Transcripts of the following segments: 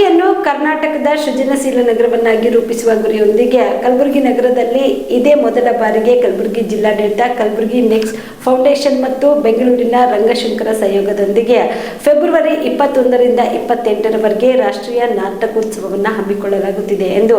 ಕಲಬುರಗಿಯನ್ನು ಕರ್ನಾಟಕದ ಸೃಜನಶೀಲ ನಗರವನ್ನಾಗಿ ರೂಪಿಸುವ ಗುರಿಯೊಂದಿಗೆ ಕಲಬುರಗಿ ನಗರದಲ್ಲಿ ಇದೇ ಮೊದಲ ಬಾರಿಗೆ ಕಲಬುರಗಿ ಜಿಲ್ಲಾಡಳಿತ, ಕಲಬುರಗಿ ನೆಕ್ಸ್ಟ್ ಫೌಂಡೇಶನ್ ಮತ್ತು ಬೆಂಗಳೂರಿನ ರಂಗಶಂಕರ ಸಹಯೋಗದೊಂದಿಗೆ ಫೆಬ್ರವರಿ 21ರಿಂದ 28ರವರೆಗೆ ರಾಷ್ಟ್ರೀಯ ನಾಟಕೋತ್ಸವವನ್ನು ಹಮ್ಮಿಕೊಳ್ಳಲಾಗುತ್ತಿದೆ ಎಂದು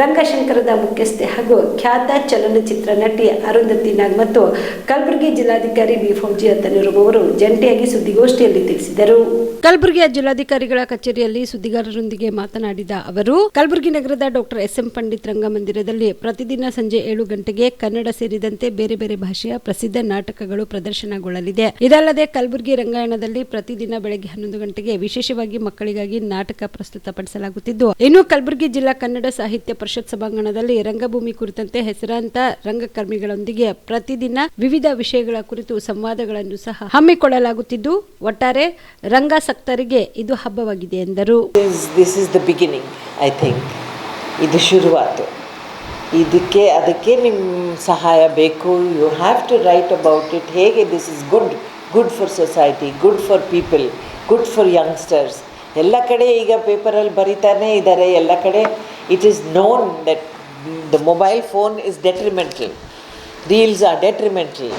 ರಂಗಶಂಕರದ ಮುಖ್ಯಸ್ಥೆ ಹಾಗೂ ಖ್ಯಾತ ಚಲನಚಿತ್ರ ನಟಿ ಅರುಂಧತಿ ನಾಗ್ ಮತ್ತು ಕಲಬುರಗಿ ಜಿಲ್ಲಾಧಿಕಾರಿ ವಿ ಫೌಜಿಯಾ ತನ್ನೂರು ಅವರು ಜಂಟಿಯಾಗಿ ಸುದ್ದಿಗೋಷ್ಠಿಯಲ್ಲಿ ತಿಳಿಸಿದರು. ಕಲಬುರಗಿಯ ಜಿಲ್ಲಾಧಿಕಾರಿಗಳ ಕಚೇರಿಯಲ್ಲಿ ಸುದ್ದಿಗಾರರೊಂದಿಗೆ ಮಾತನಾಡಿದ ಅವರು, ಕಲಬುರಗಿ ನಗರದ ಡಾಕ್ಟರ್ ಎಸ್.ಎಂ. ಪಂಡಿತ್ ರಂಗಮಂದಿರದಲ್ಲಿ ಪ್ರತಿದಿನ ಸಂಜೆ 7 ಗಂಟೆಗೆ ಕನ್ನಡ ಸೇರಿದಂತೆ ಬೇರೆ ಬೇರೆ ಭಾಷೆಯ ಪ್ರಸಿದ್ಧ ನಾಟಕಗಳು ಪ್ರದರ್ಶನಗೊಳ್ಳಲಿದೆ. ಇದಲ್ಲದೆ ಕಲಬುರಗಿ ರಂಗಾಯಣದಲ್ಲಿ ಪ್ರತಿದಿನ ಬೆಳಗ್ಗೆ 11 ಗಂಟೆಗೆ ವಿಶೇಷವಾಗಿ ಮಕ್ಕಳಿಗಾಗಿ ನಾಟಕ ಪ್ರಸ್ತುತಪಡಿಸಲಾಗುತ್ತಿದ್ದು, ಇನ್ನು ಕಲಬುರಗಿ ಜಿಲ್ಲಾ ಕನ್ನಡ ಸಾಹಿತ್ಯ ಪರಿಷತ್ ಸಭಾಂಗಣದಲ್ಲಿ ರಂಗಭೂಮಿ ಕುರಿತಂತೆ ಹೆಸರಾಂತ ರಂಗಕರ್ಮಿಗಳೊಂದಿಗೆ ಪ್ರತಿದಿನ ವಿವಿಧ ವಿಷಯಗಳ ಕುರಿತು ಸಂವಾದಗಳನ್ನು ಸಹ ಹಮ್ಮಿಕೊಳ್ಳಲಾಗುತ್ತಿದ್ದು, ಒಟ್ಟಾರೆ ರಂಗಾಸಕ್ತರಿಗೆ ಇದು ಹಬ್ಬವಾಗಿದೆ ಎಂದರು. This is the beginning, I think. ಇದು ಶುರುವಾತು. ಅದಕ್ಕೆ ನಿಮ್ಮ ಸಹಾಯ ಬೇಕು. You have to write about it. ಹೇಗೆ this is good for society, good for people, good for youngsters. ಎಲ್ಲ ಕಡೆ ಈಗ ಪೇಪರಲ್ಲಿ ಬರೀತಾನೆ ಇದ್ದಾರೆ. ಎಲ್ಲ ಕಡೆ it is known that the mobile phone is detrimental, reels are detrimental.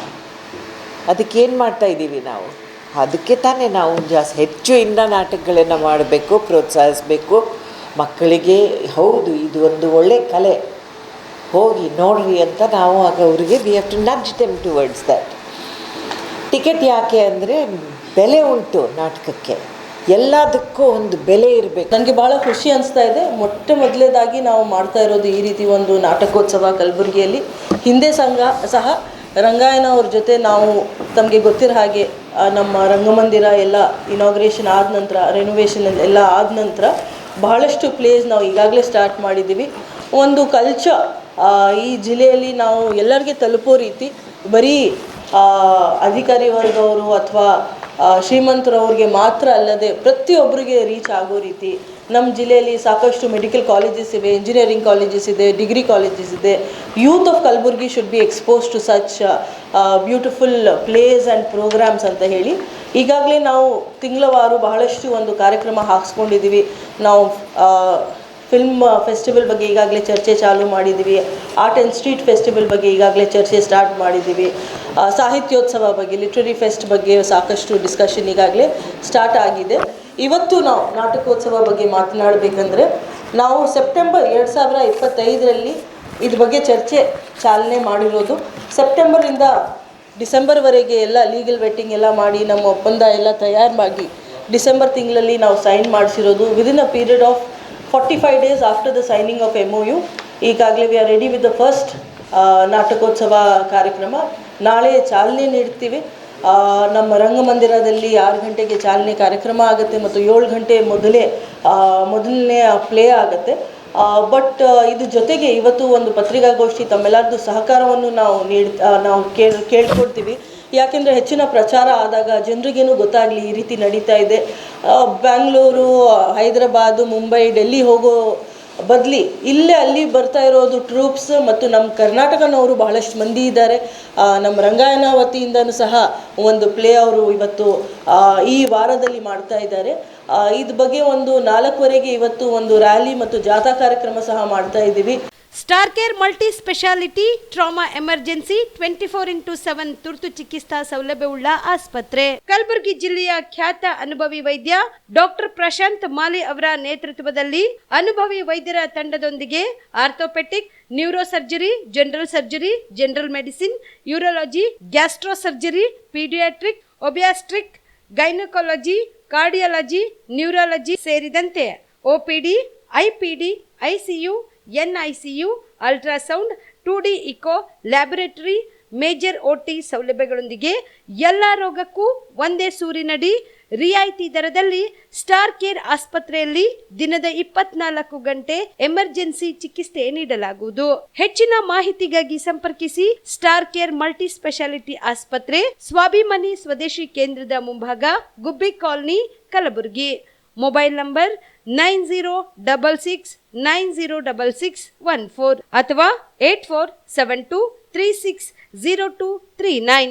ಅದಕ್ಕೇನು ಮಾಡ್ತಾ ಇದ್ದೀವಿ ನಾವು? ಅದಕ್ಕೆ ತಾನೇ ನಾವು ಹೆಚ್ಚು ಇನ್ನು ನಾಟಕಗಳನ್ನು ಮಾಡಬೇಕು, ಪ್ರೋತ್ಸಾಹಿಸಬೇಕು. ಮಕ್ಕಳಿಗೆ ಹೌದು ಇದು ಒಂದು ಒಳ್ಳೆ ಕಲೆ, ಹೋಗಿ ನೋಡ್ರಿ ಅಂತ ನಾವು ಆಗ ಅವರಿಗೆ we have to nudge them towards that. Ticket ಯಾಕೆ ಅಂದರೆ ಬೆಲೆ ಉಂಟು ನಾಟಕಕ್ಕೆ, ಎಲ್ಲದಕ್ಕೂ ಒಂದು ಬೆಲೆ ಇರಬೇಕು. ನನಗೆ ಭಾಳ ಖುಷಿ ಅನಿಸ್ತಾ ಇದೆ. ಮೊದಲೇದಾಗಿ ನಾವು ಮಾಡ್ತಾ ಇರೋದು ಈ ರೀತಿ ಒಂದು ನಾಟಕೋತ್ಸವ ಕಲಬುರಗಿಯಲ್ಲಿ. ಹಿಂದೆ ಸಹ ರಂಗಾಯಣ ಅವ್ರ ಜೊತೆ ನಾವು ತಮಗೆ ಗೊತ್ತಿರೋ ಹಾಗೆ ನಮ್ಮ ರಂಗಮಂದಿರ ಎಲ್ಲ ಇನಾಗ್ರೇಷನ್ ಆದ ನಂತರ, ರೆನೋವೇಷನ್ ಎಲ್ಲ ಆದ ನಂತರ ಬಹಳಷ್ಟು ಪ್ಲೇಸ್ ನಾವು ಈಗಾಗಲೇ ಸ್ಟಾರ್ಟ್ ಮಾಡಿದ್ದೀವಿ. ಒಂದು ಕಲ್ಚರ್ ಈ ಜಿಲ್ಲೆಯಲ್ಲಿ ನಾವು ಎಲ್ಲರಿಗೆ ತಲುಪೋ ರೀತಿ, ಬರೀ ಅಧಿಕಾರಿ ವರ್ಗವರು ಅಥವಾ ಶ್ರೀಮಂತರವ್ರಿಗೆ ಮಾತ್ರ ಅಲ್ಲದೆ ಪ್ರತಿಯೊಬ್ಬರಿಗೆ ರೀಚ್ ಆಗೋ ರೀತಿ ನಮ್ಮ ಜಿಲ್ಲೆಯಲ್ಲಿ ಸಾಕಷ್ಟು ಮೆಡಿಕಲ್ ಕಾಲೇಜಸ್ ಇವೆ, ಇಂಜಿನಿಯರಿಂಗ್ ಕಾಲೇಜಸ್ ಇದೆ, ಡಿಗ್ರಿ ಕಾಲೇಜಸ್ ಇದೆ. Youth of Kalaburagi should be expose to such beautiful place and programs ಅಂತ ಹೇಳಿ ಈಗಾಗಲೇ ನಾವು ತಿಂಗಳವಾರು ಬಹಳಷ್ಟು ಒಂದು ಕಾರ್ಯಕ್ರಮ ಹಾಕ್ಸ್ಕೊಂಡಿದ್ದೀವಿ. ನಾವು ಫಿಲ್ಮ್ ಫೆಸ್ಟಿವಲ್ ಬಗ್ಗೆ ಈಗಾಗಲೇ ಚರ್ಚೆ ಚಾಲೂ ಮಾಡಿದ್ದೀವಿ. ಆರ್ಟ್ ಆ್ಯಂಡ್ ಸ್ಟ್ರೀಟ್ ಫೆಸ್ಟಿವಲ್ ಬಗ್ಗೆ ಈಗಾಗಲೇ ಚರ್ಚೆ ಸ್ಟಾರ್ಟ್ ಮಾಡಿದ್ದೀವಿ. ಸಾಹಿತ್ಯೋತ್ಸವ ಬಗ್ಗೆ, ಲಿಟ್ರರಿ ಫೆಸ್ಟ್ ಬಗ್ಗೆ ಸಾಕಷ್ಟು ಡಿಸ್ಕಷನ್ ಈಗಾಗಲೇ ಸ್ಟಾರ್ಟ್ ಆಗಿದೆ. ಇವತ್ತು ನಾವು ನಾಟಕೋತ್ಸವ ಬಗ್ಗೆ ಮಾತನಾಡಬೇಕಂದ್ರೆ, ನಾವು ಸೆಪ್ಟೆಂಬರ್ 2025ರಲ್ಲಿ ಇದ್ರ ಬಗ್ಗೆ ಚರ್ಚೆ ಚಾಲನೆ ಮಾಡಿರೋದು. ಸೆಪ್ಟೆಂಬರಿಂದ ಡಿಸೆಂಬರ್ವರೆಗೆ ಎಲ್ಲ ಲೀಗಲ್ ವೆಟ್ಟಿಂಗ್ ಎಲ್ಲ ಮಾಡಿ ನಮ್ಮ ಒಪ್ಪಂದ ಎಲ್ಲ ತಯಾರು ಮಾಡಿ ಡಿಸೆಂಬರ್ ತಿಂಗಳಲ್ಲಿ ನಾವು ಸೈನ್ ಮಾಡಿಸಿರೋದು. Within a period of 45 days after the signing of MOU ಈಗಾಗಲೇ we are ready with the first ನಾಟಕೋತ್ಸವ ಕಾರ್ಯಕ್ರಮ. ನಾಳೆ ಚಾಲನೆ ನೀಡ್ತೀವಿ. ನಮ್ಮ ರಂಗಮಂದಿರದಲ್ಲಿ 6 ಗಂಟೆಗೆ ಚಾಲನೆ ಕಾರ್ಯಕ್ರಮ ಆಗುತ್ತೆ ಮತ್ತು 7 ಗಂಟೆ ಮೊದಲನೇ ಪ್ಲೇ ಆಗುತ್ತೆ. ಬಟ್ ಇದು ಜೊತೆಗೆ ಇವತ್ತು ಒಂದು ಪತ್ರಿಕಾಗೋಷ್ಠಿ ತಮ್ಮೆಲ್ಲರದ್ದು ಸಹಕಾರವನ್ನು ನಾವು ಕೇಳ್ಕೊಳ್ತೀವಿ. ಯಾಕೆಂದರೆ ಹೆಚ್ಚಿನ ಪ್ರಚಾರ ಆದಾಗ ಜನರಿಗೇನು ಗೊತ್ತಾಗಲಿ ಈ ರೀತಿ ನಡೀತಾ ಇದೆ. ಬ್ಯಾಂಗ್ಳೂರು, ಹೈದರಾಬಾದು, ಮುಂಬೈ, ಡೆಲ್ಲಿ ಹೋಗೋ ಬದಲಿ ಅಲ್ಲಿ ಬರ್ತಾ ಇರೋದು ಟ್ರೂಪ್ಸ್ ಮತ್ತು ನಮ್ಮ ಕರ್ನಾಟಕನವರು ಬಹಳಷ್ಟು ಮಂದಿ ಇದ್ದಾರೆ. ನಮ್ಮ ರಂಗಾಯಣ ವತಿಯಿಂದನೂ ಸಹ ಒಂದು ಪ್ಲೇ ಅವರು ಇವತ್ತು ಈ ವಾರದಲ್ಲಿ ಮಾಡ್ತಾ ಇದ್ದಾರೆ. ಇದ್ರ ಬಗ್ಗೆ ಒಂದು 4ವರೆಗೆ ಇವತ್ತು ಒಂದು ರ್ಯಾಲಿ ಮತ್ತು ಜಾಥಾ ಕಾರ್ಯಕ್ರಮ ಸಹ ಮಾಡ್ತಾ ಇದ್ದೀವಿ. Star care multi speciality trauma emergency 24x7 ತುರ್ತು ಚಿಕಿತ್ಸಾ ಸೌಲಭ್ಯವುಳ್ಳ ಆಸ್ಪತ್ರೆ. ಕಲಬುರಗಿ ಜಿಲ್ಲೆಯ ಖ್ಯಾತ ಅನುಭವಿ ವೈದ್ಯ ಡಾಕ್ಟರ್ ಪ್ರಶಾಂತ್ ಮಾಲಿ ಅವರ ನೇತೃತ್ವದಲ್ಲಿ ಅನುಭವಿ ವೈದ್ಯರ ತಂಡದೊಂದಿಗೆ orthopaedic, neuro surgery, general surgery, general medicine, urology, gastro surgery, paediatric, obstetric, gynaecology, cardiology, neurology ಸೇರಿದಂತೆ OPD, IPD, ICU, NICU, ultrasound, 2D echo, laboratory, major OT ಸೌಲಭ್ಯಗಳೊಂದಿಗೆ ಎಲ್ಲ ರೋಗಕ್ಕೂ ಒಂದೇ ಸೂರಿನಡಿ ರಿಯಾಯಿತಿ ದರದಲ್ಲಿ ಸ್ಟಾರ್ ಕೇರ್ ಆಸ್ಪತ್ರೆಯಲ್ಲಿ ದಿನದ 24 ಗಂಟೆ ಎಮರ್ಜೆನ್ಸಿ ಚಿಕಿತ್ಸೆ ನೀಡಲಾಗುವುದು. ಹೆಚ್ಚಿನ ಮಾಹಿತಿಗಾಗಿ ಸಂಪರ್ಕಿಸಿ ಸ್ಟಾರ್ ಕೇರ್ ಮಲ್ಟಿ ಸ್ಪೆಷಾಲಿಟಿ ಆಸ್ಪತ್ರೆ, ಸ್ವಾಭಿಮಾನಿ ಸ್ವದೇಶಿ ಕೇಂದ್ರದ ಮುಂಭಾಗ, ಗುಬ್ಬಿ ಕಾಲನಿ, ಕಲಬುರಗಿ. ಮೊಬೈಲ್ ನಂಬರ್ 9066906614 ಅಥವಾ 8472360239.